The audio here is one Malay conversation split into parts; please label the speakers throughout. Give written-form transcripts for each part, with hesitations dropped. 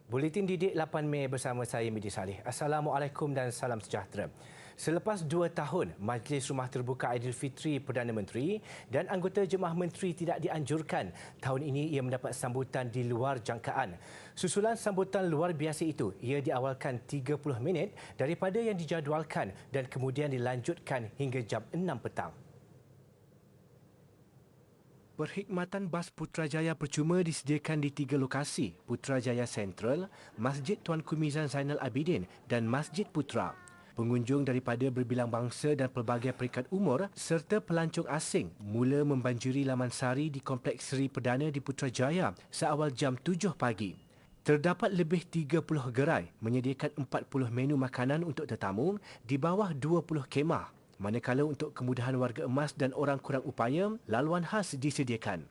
Speaker 1: Buletin Didik 8 Mei bersama saya Midi Saleh. Assalamualaikum dan salam sejahtera. Selepas 2 tahun, Majlis Rumah Terbuka Aidilfitri Perdana Menteri dan anggota Jemaah Menteri tidak dianjurkan, tahun ini ia mendapat sambutan di luar jangkaan. Susulan sambutan luar biasa itu, ia diawalkan 30 minit daripada yang dijadualkan dan kemudian dilanjutkan hingga jam 6 petang. Perkhidmatan bas Putrajaya percuma disediakan di 3 lokasi, Putrajaya Central, Masjid Tuanku Mizan Zainal Abidin dan Masjid Putra. Pengunjung daripada berbilang bangsa dan pelbagai peringkat umur serta pelancong asing mula membanjiri laman sari di Kompleks Seri Perdana di Putrajaya seawal jam 7 pagi. Terdapat lebih 30 gerai menyediakan 40 menu makanan untuk tetamu di bawah 20 kemah. Manakala untuk kemudahan warga emas dan orang kurang upaya, laluan khas disediakan.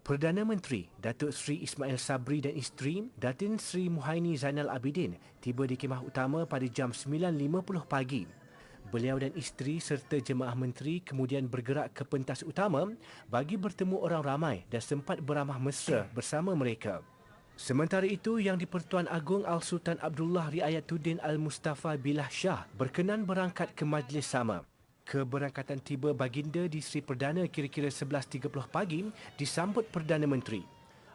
Speaker 1: Perdana Menteri Datuk Seri Ismail Sabri dan isteri Datin Seri Muhaini Zainal Abidin tiba di kemah utama pada jam 9.50 pagi. Beliau dan isteri serta jemaah menteri kemudian bergerak ke pentas utama bagi bertemu orang ramai dan sempat beramah mesra bersama mereka. Sementara itu, Yang di-Pertuan Agong Al-Sultan Abdullah Riayatuddin Al-Mustafa Billah Shah berkenan berangkat ke majlis sama. Keberangkatan tiba baginda di Seri Perdana kira-kira 11.30 pagi disambut Perdana Menteri.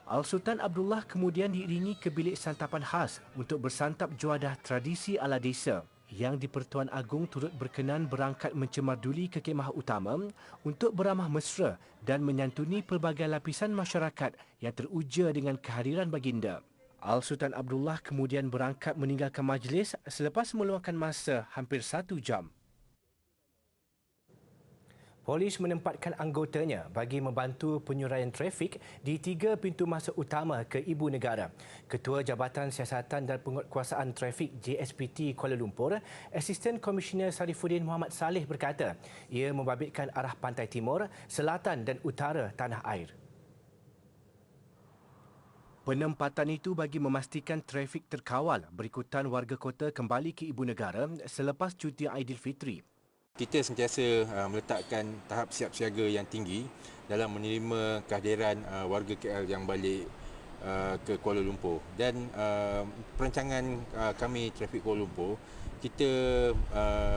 Speaker 1: Al-Sultan Abdullah kemudian diiringi ke bilik santapan khas untuk bersantap juadah tradisi ala desa. Yang di-Pertuan Agong turut berkenan berangkat mencemarduli ke kemah utama untuk beramah mesra dan menyantuni pelbagai lapisan masyarakat yang teruja dengan kehadiran baginda. Al-Sultan Abdullah kemudian berangkat meninggalkan majlis selepas meluangkan masa hampir 1 jam. Polis menempatkan anggotanya bagi membantu penyuraian trafik di 3 pintu masuk utama ke Ibu Negara. Ketua Jabatan Siasatan dan Penguatkuasaan Trafik JSPT Kuala Lumpur, Asisten Komisioner Sarifuddin Muhammad Saleh berkata, ia membabitkan arah pantai timur, selatan dan utara tanah air. Penempatan itu bagi memastikan trafik terkawal berikutan warga kota kembali ke Ibu Negara selepas cuti Aidilfitri.
Speaker 2: Kita sentiasa meletakkan tahap siap siaga yang tinggi dalam menerima kehadiran warga KL yang balik ke Kuala Lumpur. Dan perancangan kami Trafik Kuala Lumpur, kita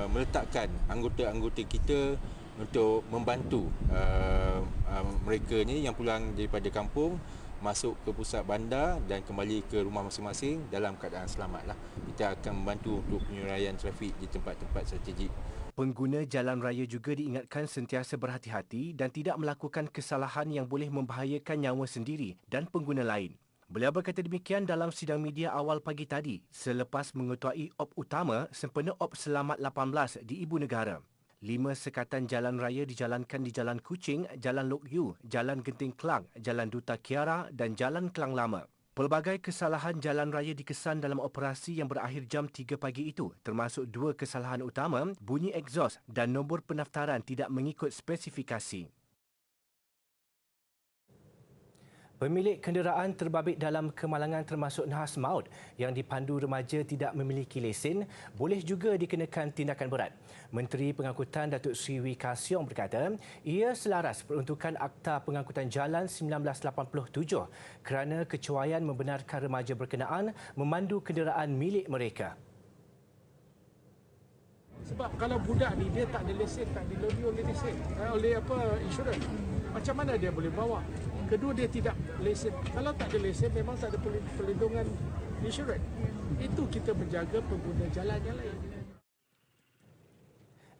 Speaker 2: meletakkan anggota-anggota kita untuk membantu mereka ni yang pulang daripada kampung masuk ke pusat bandar dan kembali ke rumah masing-masing dalam keadaan selamatlah. Kita akan membantu untuk penyuraian trafik di tempat-tempat strategik.
Speaker 1: Pengguna jalan raya juga diingatkan sentiasa berhati-hati dan tidak melakukan kesalahan yang boleh membahayakan nyawa sendiri dan pengguna lain. Beliau berkata demikian dalam sidang media awal pagi tadi selepas mengetuai op utama sempena op Selamat 18 di Ibu Negara. 5 sekatan jalan raya dijalankan di Jalan Kuching, Jalan Lok Yu, Jalan Genting Kelang, Jalan Duta Kiara dan Jalan Kelang Lama. Pelbagai kesalahan jalan raya dikesan dalam operasi yang berakhir jam 3 pagi itu, termasuk 2 kesalahan utama, bunyi egzos dan nombor pendaftaran tidak mengikut spesifikasi. Pemilik kenderaan terbabit dalam kemalangan termasuk nahas maut yang dipandu remaja tidak memiliki lesen boleh juga dikenakan tindakan berat. Menteri Pengangkutan Datuk Seri Wee Ka Siong berkata, ia selaras peruntukan Akta Pengangkutan Jalan 1987 kerana kecuaian membenarkan remaja berkenaan memandu kenderaan milik mereka.
Speaker 3: Sebab kalau budak ni dia tak ada lesen, tak dilodi oleh lesen, oleh insurans, macam mana dia boleh bawa? Kedua, dia tidak lesen. Kalau tak ada lesen, memang tak ada perlindungan insurans. Itu kita menjaga pengguna jalan yang lain.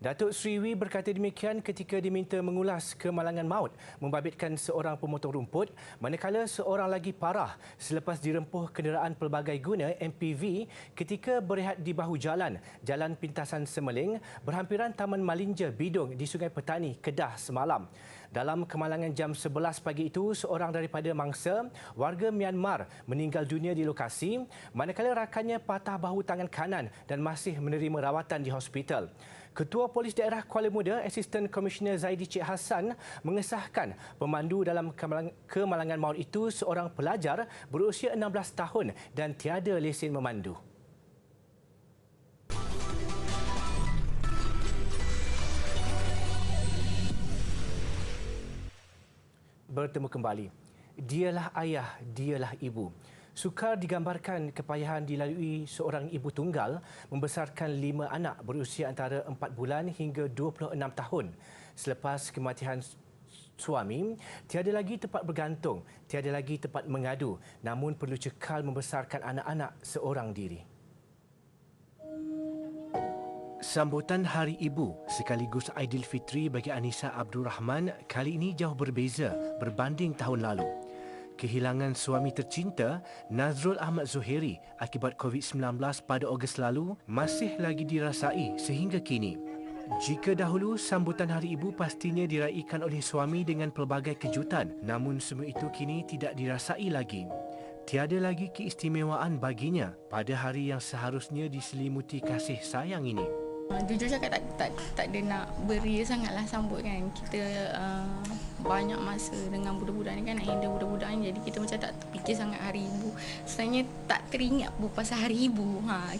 Speaker 1: Datuk Seri Wee berkata demikian ketika diminta mengulas kemalangan maut membabitkan seorang pemotong rumput manakala seorang lagi parah selepas dirempuh kenderaan pelbagai guna MPV ketika berehat di bahu jalan Pintasan Semeling berhampiran Taman Malinja Bidung di Sungai Petani, Kedah semalam. Dalam kemalangan jam 11 pagi itu, seorang daripada mangsa warga Myanmar meninggal dunia di lokasi manakala rakannya patah bahu tangan kanan dan masih menerima rawatan di hospital. Ketua Polis Daerah Kuala Muda, Asisten Komisioner Zaidi Cik Hassan mengesahkan pemandu dalam kemalangan maut itu seorang pelajar berusia 16 tahun dan tiada lesen memandu. Bertemu kembali. Dialah ayah, dialah ibu. Sukar digambarkan kepayahan dilalui seorang ibu tunggal membesarkan 5 anak berusia antara 4 bulan hingga 26 tahun. Selepas kematian suami, tiada lagi tempat bergantung, tiada lagi tempat mengadu, namun perlu cekal membesarkan anak-anak seorang diri. Sambutan Hari Ibu sekaligus Aidilfitri bagi Anissa Abdul Rahman kali ini jauh berbeza berbanding tahun lalu. Kehilangan suami tercinta, Nazrul Ahmad Zuhairi akibat COVID-19 pada Ogos lalu masih lagi dirasai sehingga kini. Jika dahulu sambutan Hari Ibu pastinya diraikan oleh suami dengan pelbagai kejutan, namun semua itu kini tidak dirasai lagi. Tiada lagi keistimewaan baginya pada hari yang seharusnya diselimuti kasih sayang ini.
Speaker 4: Jujur cakap tak ada nak beria sangatlah sambut kan. Kita banyak masa dengan budak-budak ni kan, nak handle budak-budak ni, jadi kita macam tak terfikir sangat Hari Ibu. Sebenarnya tak teringat pun pasal Hari Ibu.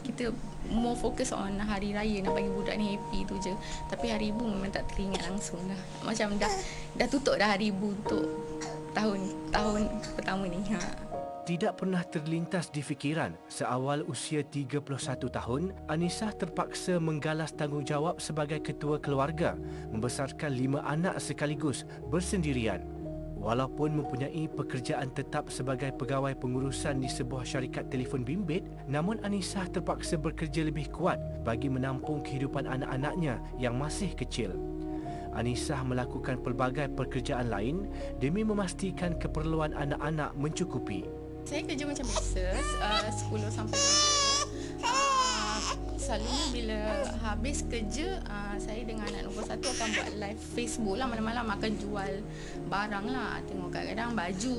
Speaker 4: Kita more fokus on hari raya, nak bagi budak ni happy tu je. Tapi Hari Ibu memang tak teringat langsung dah. Macam dah tutup dah Hari Ibu untuk tahun pertama ni.
Speaker 1: Tidak pernah terlintas di fikiran seawal usia 31 tahun, Anissa terpaksa menggalas tanggungjawab sebagai ketua keluarga, membesarkan 5 anak sekaligus bersendirian. Walaupun mempunyai pekerjaan tetap sebagai pegawai pengurusan di sebuah syarikat telefon bimbit, namun Anissa terpaksa bekerja lebih kuat bagi menampung kehidupan anak-anaknya yang masih kecil. Anissa melakukan pelbagai pekerjaan lain demi memastikan keperluan anak-anak mencukupi.
Speaker 4: Saya kerja macam biasa, 10 sampai 7. Selalunya bila habis kerja, saya dengan anak nombor 1 akan buat live Facebook lah. Malam-malam akan jual barang lah. Tengok kadang-kadang baju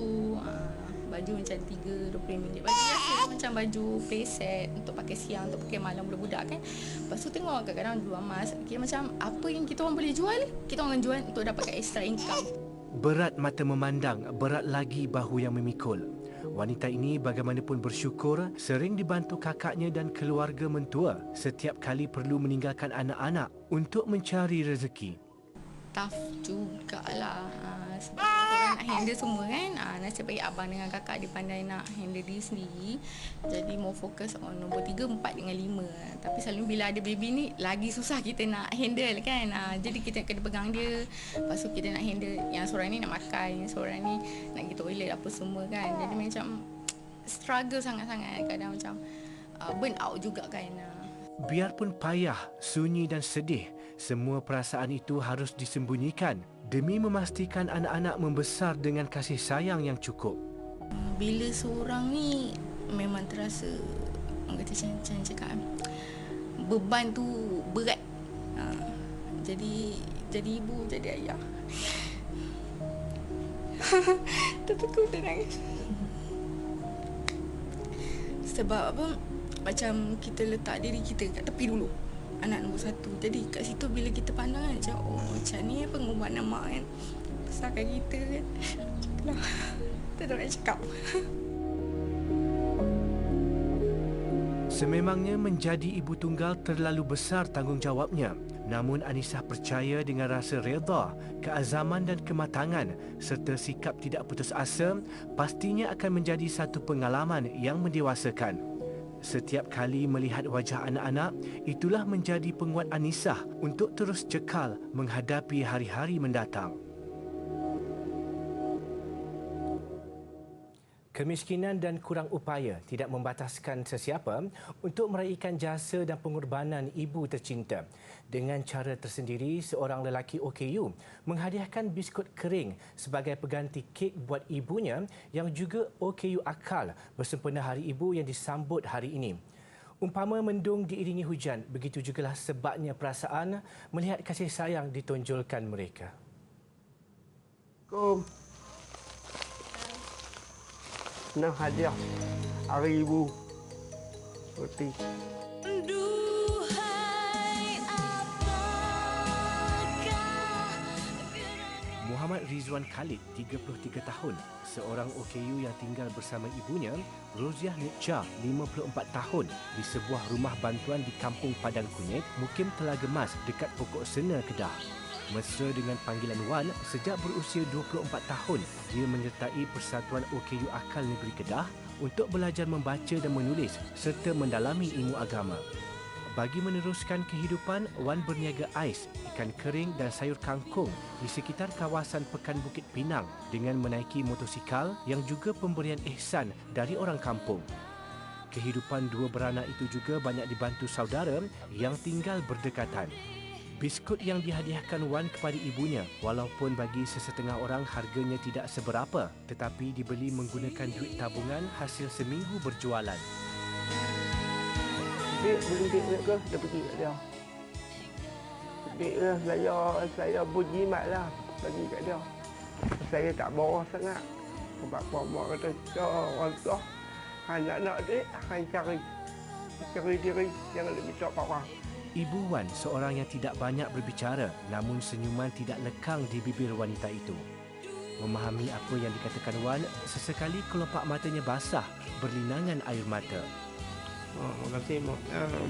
Speaker 4: macam 3-20 minit. Baju biasa macam baju playset untuk pakai siang, untuk pakai malam budak-budak kan. Lepas tu tengok kadang-kadang jual emas. Kira macam apa yang kita orang boleh jual, kita orang jual untuk dapatkan extra income.
Speaker 1: Berat mata memandang, berat lagi bahu yang memikul. Wanita ini bagaimanapun bersyukur sering dibantu kakaknya dan keluarga mentua setiap kali perlu meninggalkan anak-anak untuk mencari rezeki.
Speaker 4: Tough jugalah. Sebab korang nak handle semua kan. Nasib baik abang dengan kakak dia pandai nak handle diri sendiri. Jadi more fokus on nombor 3, 4 dengan 5. Tapi selalu bila ada baby ni lagi susah kita nak handle kan. Jadi kita kena pegang dia. Lepas tu kita nak handle yang seorang ni nak makan, yang seorang ni nak pergi toilet apa semua kan. Jadi macam struggle sangat-sangat. Kadang macam burn out juga kan.
Speaker 1: Biarpun payah, sunyi dan sedih, semua perasaan itu harus disembunyikan demi memastikan anak-anak membesar dengan kasih sayang yang cukup.
Speaker 4: Bila seorang ni memang terasa, orang kata macam cakap, beban tu berat. Jadi ibu, jadi ayah. Tapi aku dah nangis. Sebab apa? Macam kita letak diri kita kat tepi dulu, anak nombor 1. Jadi kat situ bila kita pandang kan, macam macam ni pengorbanan mak kan, besarkan kita kan. Lah, tak tahu nak cakap.
Speaker 1: Sememangnya menjadi ibu tunggal terlalu besar tanggungjawabnya. Namun Anissa percaya dengan rasa redha, keazaman dan kematangan serta sikap tidak putus asa pastinya akan menjadi satu pengalaman yang mendewasakan. Setiap kali melihat wajah anak-anak, itulah menjadi penguat Anissa untuk terus cekal menghadapi hari-hari mendatang. Kemiskinan dan kurang upaya tidak membataskan sesiapa untuk meraihkan jasa dan pengorbanan ibu tercinta. Dengan cara tersendiri, seorang lelaki OKU menghadiahkan biskut kering sebagai pengganti kek buat ibunya yang juga OKU akal bersempena Hari Ibu yang disambut hari ini. Umpama mendung diiringi hujan, begitu jugalah sebabnya perasaan melihat kasih sayang ditonjolkan mereka.
Speaker 5: Nah, hadiah Hari Ibu roti.
Speaker 1: Muhammad Rizwan Khalid, 33 tahun, seorang OKU yang tinggal bersama ibunya, Roziah Nutcha, 54 tahun, di sebuah rumah bantuan di Kampung Padang Kunyit, Mukim Telaga Mas dekat Pokok Sena, Kedah. Mesra dengan panggilan Wan, sejak berusia 24 tahun, dia menyertai Persatuan OKU Akal Negeri Kedah untuk belajar membaca dan menulis serta mendalami ilmu agama. Bagi meneruskan kehidupan, Wan berniaga ais, ikan kering dan sayur kangkung di sekitar kawasan Pekan Bukit Pinang dengan menaiki motosikal yang juga pemberian ihsan dari orang kampung. Kehidupan dua beranak itu juga banyak dibantu saudara yang tinggal berdekatan. Biskut yang dihadiahkan Wan kepada ibunya, walaupun bagi sesetengah orang harganya tidak seberapa, tetapi dibeli menggunakan duit tabungan hasil seminggu berjualan.
Speaker 5: Belum duit ke, dah pergi kat dia. Duit ke, saya berjimat lah bagi kat dia. Saya tak bawa sangat. Sebab mak kata, orang tua, nak duit, cari diri, jangan minta kat orang.
Speaker 1: Ibu Wan seorang yang tidak banyak berbicara, namun senyuman tidak lekang di bibir wanita itu. Memahami apa yang dikatakan Wan, sesekali kelopak matanya basah, berlinangan air mata.
Speaker 5: Terima kasih mak.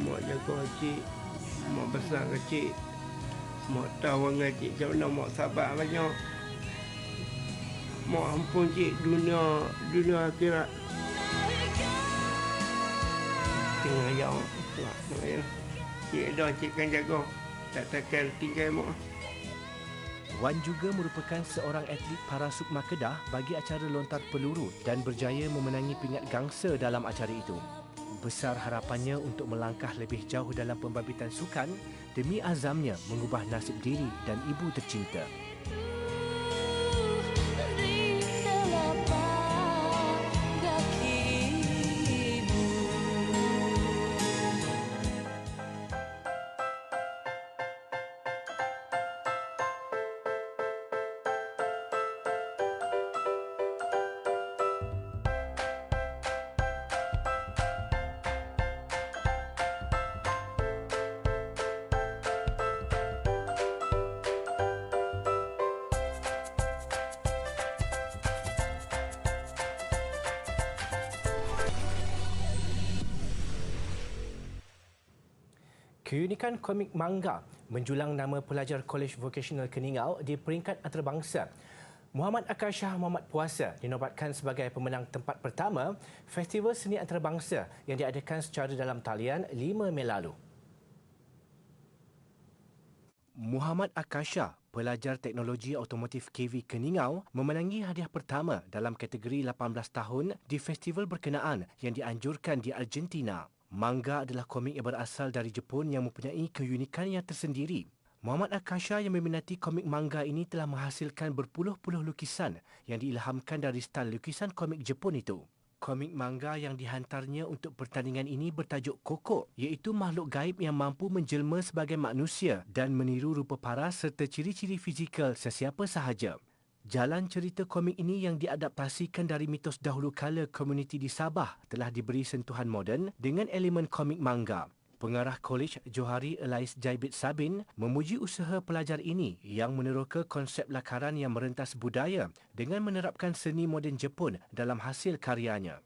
Speaker 5: Mak jaga cik. Mak besar ke cik. Mak tahu dengan cik macam mana mak sabar banyak. Mak ampun cik dunia akhirat. Tengah jauh. Cik dah cik kan jaga. Tak tinggal mak.
Speaker 1: Wan juga merupakan seorang atlet parasukma Kedah bagi acara lontar peluru dan berjaya memenangi pingat gangsa dalam acara itu. Besar harapannya untuk melangkah lebih jauh dalam pembabitian sukan demi azamnya mengubah nasib diri dan ibu tercinta. Keunikan komik manga menjulang nama pelajar Kolej Vokasional Keningau di peringkat antarabangsa. Muhammad Akashah Muhammad Puasa dinobatkan sebagai pemenang tempat pertama Festival Seni Antarabangsa yang diadakan secara dalam talian 5 Mei lalu. Muhammad Akashah, pelajar teknologi automotif KV Keningau, memenangi hadiah pertama dalam kategori 18 tahun di festival berkenaan yang dianjurkan di Argentina. Manga adalah komik yang berasal dari Jepun yang mempunyai keunikan yang tersendiri. Muhammad Akashah yang meminati komik manga ini telah menghasilkan berpuluh-puluh lukisan yang diilhamkan dari style lukisan komik Jepun itu. Komik manga yang dihantarnya untuk pertandingan ini bertajuk Koko, iaitu makhluk gaib yang mampu menjelma sebagai manusia dan meniru rupa paras serta ciri-ciri fizikal sesiapa sahaja. Jalan cerita komik ini yang diadaptasikan dari mitos dahulu kala komuniti di Sabah telah diberi sentuhan moden dengan elemen komik manga. Pengarah Kolej Johari Elais Jaibit Sabin memuji usaha pelajar ini yang meneroka konsep lakaran yang merentas budaya dengan menerapkan seni moden Jepun dalam hasil karyanya.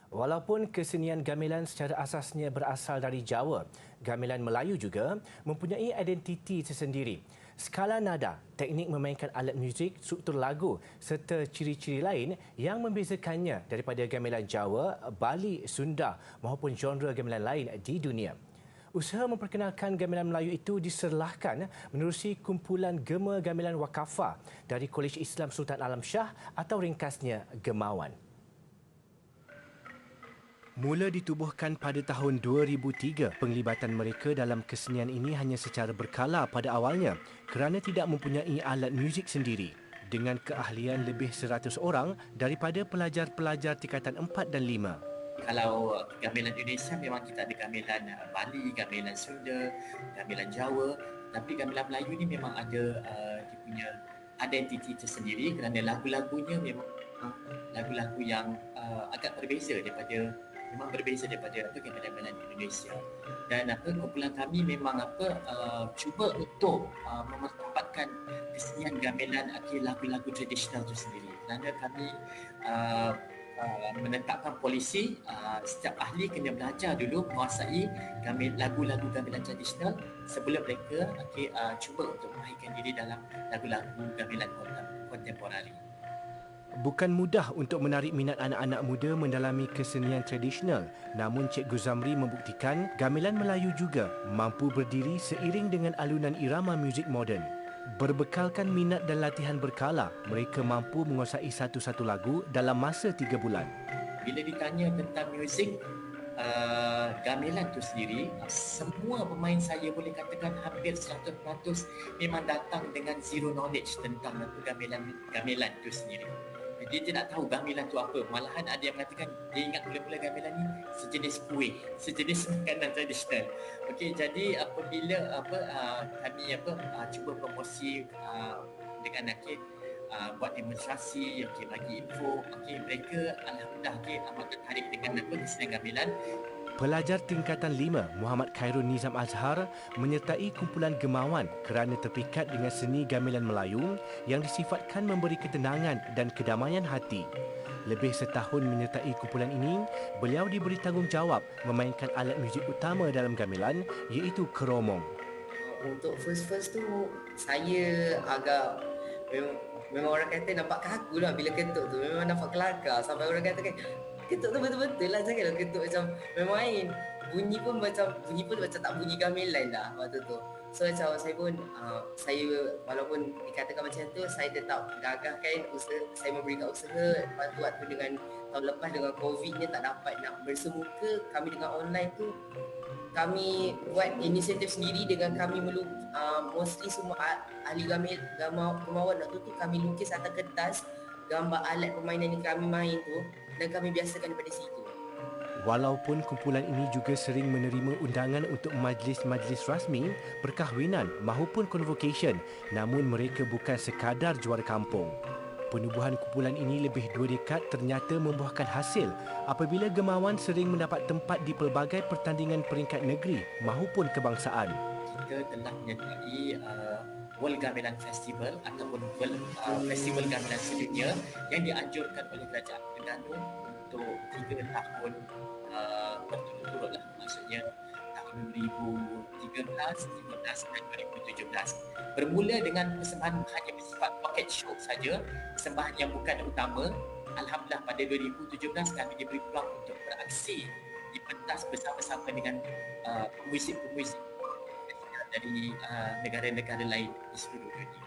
Speaker 1: Walaupun kesenian gamelan secara asasnya berasal dari Jawa, gamelan Melayu juga mempunyai identiti tersendiri. Skala nada, teknik memainkan alat muzik, struktur lagu serta ciri-ciri lain yang membezakannya daripada gamelan Jawa, Bali, Sunda maupun genre gamelan lain di dunia. Usaha memperkenalkan gamelan Melayu itu diserlahkan menerusi kumpulan Gema Gamelan Wakafah dari Kolej Islam Sultan Alam Shah atau ringkasnya Gemawan. Mula ditubuhkan pada tahun 2003, penglibatan mereka dalam kesenian ini hanya secara berkala pada awalnya kerana tidak mempunyai alat muzik sendiri. Dengan keahlian lebih 100 orang daripada pelajar-pelajar tingkatan 4 dan 5.
Speaker 6: Kalau gamelan Indonesia memang kita ada gamelan Bali, gamelan Sunda, gamelan Jawa, tapi gamelan Melayu ni memang ada dia punya identiti tersendiri kerana lagu-lagunya memang lagu-lagu yang agak berbeza daripada gamelan-gamelan Indonesia. Dan kumpulan kami memang cuba untuk memanfaatkan kesenian gamelan lagu-lagu tradisional itu sendiri. Kerana kami menetapkan polisi setiap ahli kena belajar dulu menguasai lagu-lagu gamelan tradisional sebelum mereka cuba untuk memainkan diri dalam lagu-lagu gamelan kontemporari.
Speaker 1: Bukan mudah untuk menarik minat anak-anak muda mendalami kesenian tradisional, namun Cikgu Zamri membuktikan gamelan Melayu juga mampu berdiri seiring dengan alunan irama muzik moden. Berbekalkan minat dan latihan berkala, mereka mampu menguasai satu-satu lagu dalam masa 3 bulan.
Speaker 6: Bila ditanya tentang muzik gamelan tu sendiri, semua pemain saya boleh katakan hampir 100% memang datang dengan zero knowledge tentang gamelan tu sendiri. Dia tidak tahu gamelan tu apa. Malahan ada yang mengatakan dia ingat mula-mula gamelan ni sejenis kuih, sejenis makanan tradisional. Okey, jadi apabila kami cuba promosi dengan buat demonstrasi, bagi info, mereka alhamdulillah amat tertarik dengan kesenian gamelan.
Speaker 1: Pelajar tingkatan 5 Muhammad Khairul Nizam Azhar menyertai kumpulan gemawan kerana terpikat dengan seni gamelan Melayu yang disifatkan memberi ketenangan dan kedamaian hati. Lebih setahun menyertai kumpulan ini, beliau diberi tanggungjawab memainkan alat muzik utama dalam gamelan iaitu keromong.
Speaker 7: Untuk first tu saya agak memang orang kata nampak kagu lah bila ketuk tu, memang nampak kelakar sampai orang kata kan ketuk tu betul-betul lah, janganlah ketuk macam main main. Bunyi pun macam tak bunyi gamelan dah waktu tu. So macam saya pun saya walaupun dikatakan macam tu, saya tetap gagahkan usaha, saya memberikan usaha. Lepas tu waktu dengan tahun lepas dengan COVID ni tak dapat nak bersemuka, kami dengan online tu kami buat inisiatif sendiri dengan kami mostly semua ahli gemawan waktu tu kami lukis atas kertas gambar alat permainan yang kami main tu dan kami biasakan daripada situ.
Speaker 1: Walaupun kumpulan ini juga sering menerima undangan untuk majlis-majlis rasmi, perkahwinan maupun convocation, namun mereka bukan sekadar juara kampung. Penubuhan kumpulan ini lebih 2 dekad ternyata membuahkan hasil apabila gemawan sering mendapat tempat di pelbagai pertandingan peringkat negeri maupun kebangsaan.
Speaker 6: Kita telah menyertai World Gamelan Festival ataupun Festival Gamelan Sedunia yang dianjurkan oleh Kerajaan Terengganu untuk 3 tahun berturut-turut lah, maksudnya tahun 2013, 2015 dan 2017. Bermula dengan persembahan hanya bersifat pocket show saja, persembahan yang bukan utama. Alhamdulillah pada 2017 kami diberi peluang untuk beraksi di pentas bersama-sama dengan pemuzik-pemuzik dari negara-negara lain di seluruh dunia.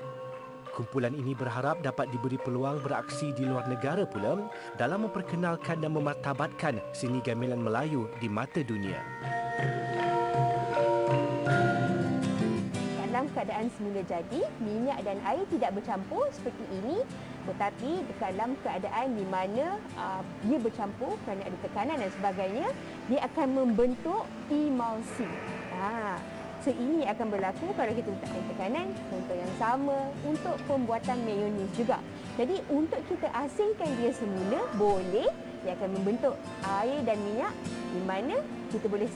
Speaker 1: Kumpulan ini berharap dapat diberi peluang beraksi di luar negara pula dalam memperkenalkan dan memartabatkan seni gamelan Melayu di mata dunia.
Speaker 8: Dalam keadaan semula jadi, minyak dan air tidak bercampur seperti ini, tetapi dalam keadaan di mana dia bercampur kerana ada tekanan dan sebagainya, dia akan membentuk emulsi. So ini akan berlaku kalau kita letakkan tekanan, contoh yang sama untuk pembuatan mayonis juga. Jadi untuk kita asingkan dia semula, boleh, dia akan membentuk air dan minyak di mana kita boleh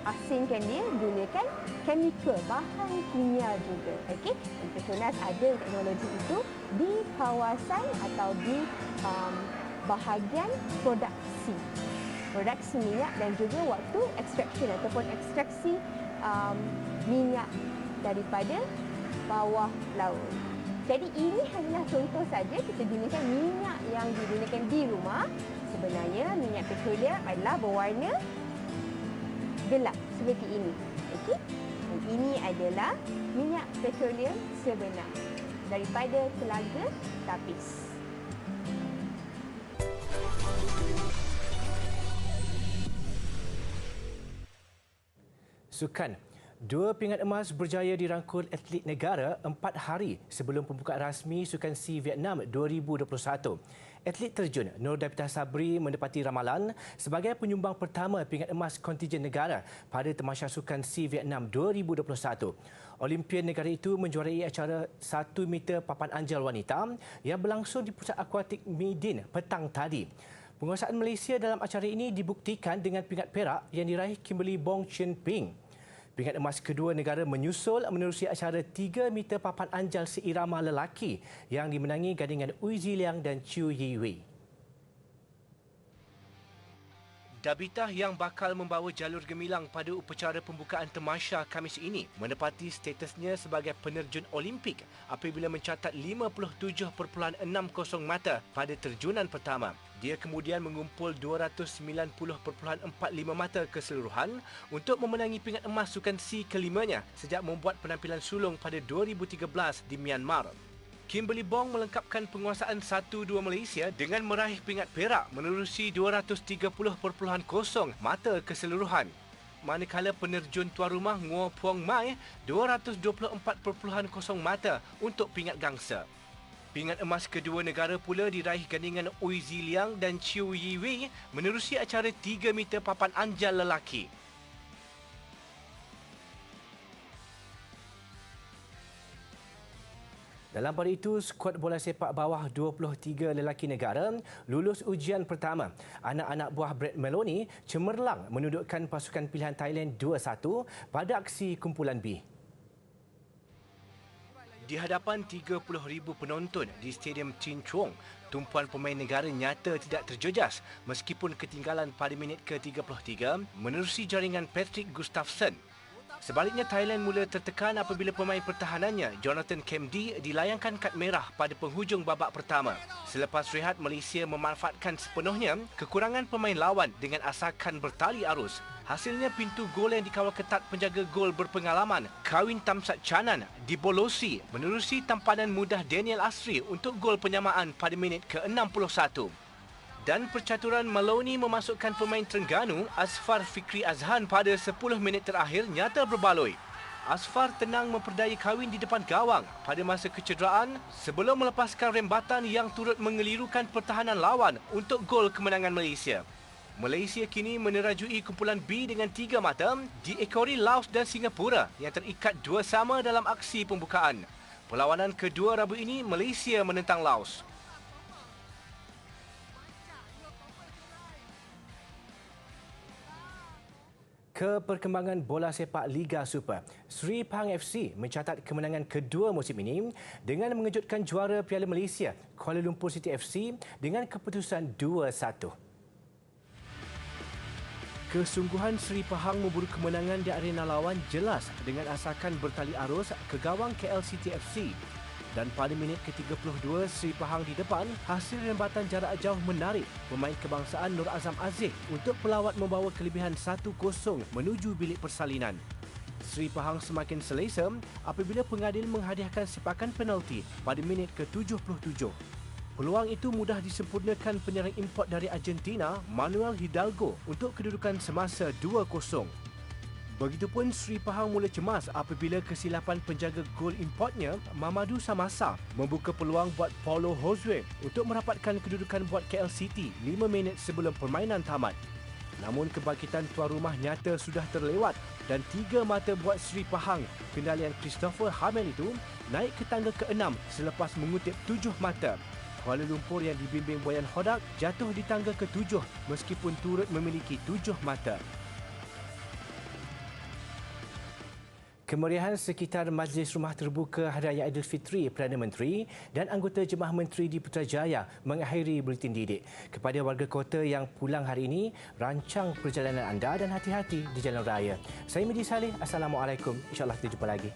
Speaker 8: asingkan dia gunakan chemical, bahan kimia juga. Okey, Petronas ada teknologi itu di kawasan atau di bahagian produksi minyak dan juga waktu extraction ataupun ekstraksi minyak daripada bawah laut. Jadi ini hanyalah contoh saja kita gunakan minyak yang digunakan di rumah. Sebenarnya minyak petroleum adalah berwarna gelap seperti ini. Okey. Dan ini adalah minyak petroleum sebenar daripada Telaga Tapis.
Speaker 1: Sukan. 2 pingat emas berjaya dirangkul atlet negara 4 hari sebelum pembukaan rasmi Sukan SEA Vietnam 2021. Atlet terjun Nur Dapita Sabri menepati ramalan sebagai penyumbang pertama pingat emas kontingen negara pada Tamasya Sukan SEA Vietnam 2021. Olimpian negara itu menjuarai acara 1 meter papan anjal wanita yang berlangsung di Pusat Akuatik Midin petang tadi. Penguasaan Malaysia dalam acara ini dibuktikan dengan pingat perak yang diraih Kimberly Bong Chen Ping. Pingat emas kedua negara menyusul menerusi acara 3 meter papan anjal seirama lelaki yang dimenangi gandingan Ui Ziliang dan Chiu Yi Wei. Dabitah yang bakal membawa jalur gemilang pada upacara pembukaan Temasya Khamis ini menepati statusnya sebagai penerjun Olimpik apabila mencatat 57.60 mata pada terjunan pertama. Dia kemudian mengumpul 290.45 mata keseluruhan untuk memenangi pingat emas Sukan C kelimanya sejak membuat penampilan sulung pada 2013 di Myanmar. Kimberly Bong melengkapkan penguasaan 1-2 Malaysia dengan meraih pingat perak menerusi 230.0 mata keseluruhan. Manakala penerjun tuan rumah Nguo Puong Mai 224.0 mata untuk pingat gangsa. Pingat emas kedua negara pula diraih gandingan Ui Ziliang dan Chiu Yi Wei menerusi acara 3 meter papan anjal lelaki. Dalam pada itu, skuad bola sepak bawah 23 lelaki negara lulus ujian pertama. Anak-anak buah Brett Maloney cemerlang menundukkan pasukan pilihan Thailand 2-1 pada aksi kumpulan B. Di hadapan 30,000 penonton di Stadium Chin Chuong, tumpuan pemain negara nyata tidak terjejas meskipun ketinggalan pada minit ke-33 menerusi jaringan Patrick Gustafsson. Sebaliknya, Thailand mula tertekan apabila pemain pertahanannya, Jonathan Kemdi, dilayangkan kad merah pada penghujung babak pertama. Selepas rehat, Malaysia memanfaatkan sepenuhnya kekurangan pemain lawan dengan asakan bertali arus. Hasilnya, pintu gol yang dikawal ketat penjaga gol berpengalaman, Kawin Tamsat Chanan, dibolosi menerusi tampanan mudah Daniel Asri untuk gol penyamaan pada minit ke-61. Dan percaturan Maloney memasukkan pemain Terengganu Asfar Fikri Azhan pada 10 minit terakhir nyata berbaloi. Asfar tenang memperdaya Kawin di depan gawang pada masa kecederaan sebelum melepaskan rembatan yang turut mengelirukan pertahanan lawan untuk gol kemenangan Malaysia. Malaysia kini menerajui kumpulan B dengan 3 mata, diekori Laos dan Singapura yang terikat 2-2 dalam aksi pembukaan. Perlawanan kedua Rabu ini, Malaysia menentang Laos. Ke perkembangan bola sepak Liga Super, Sri Pahang FC mencatat kemenangan kedua musim ini dengan mengejutkan juara Piala Malaysia Kuala Lumpur City FC dengan keputusan 2-1. Kesungguhan Sri Pahang memburu kemenangan di arena lawan jelas dengan asakan bertali arus ke gawang KL City FC. Dan pada minit ke-32, Sri Pahang di depan, hasil rembatan jarak jauh menarik pemain kebangsaan Nur Azam Aziz untuk pelawat membawa kelebihan 1-0 menuju bilik persalinan. Sri Pahang semakin selesa apabila pengadil menghadiahkan sepakan penalti pada minit ke-77. Peluang itu mudah disempurnakan penyerang import dari Argentina, Manuel Hidalgo, untuk kedudukan semasa 2-0. Begitupun Sri Pahang mula cemas apabila kesilapan penjaga gol importnya Mamadou Samasa membuka peluang buat Paulo Josue untuk merapatkan kedudukan buat KL City 5 minit sebelum permainan tamat. Namun kebangkitan tuan rumah nyata sudah terlewat dan 3 mata buat Sri Pahang, kendalian Christopher Hamel itu, naik ke tangga ke-6 selepas mengutip 7 mata. Kuala Lumpur yang dibimbing Boyan Hodak jatuh di tangga ke-7 meskipun turut memiliki 7 mata. Kemeriahan sekitar Majlis Rumah Terbuka Hari Raya Aidilfitri Perdana Menteri dan anggota Jemaah Menteri di Putrajaya mengakhiri buletin didik. Kepada warga kota yang pulang hari ini, rancang perjalanan anda dan hati-hati di jalan raya. Saya Medi Saleh, Assalamualaikum. InsyaAllah kita jumpa lagi.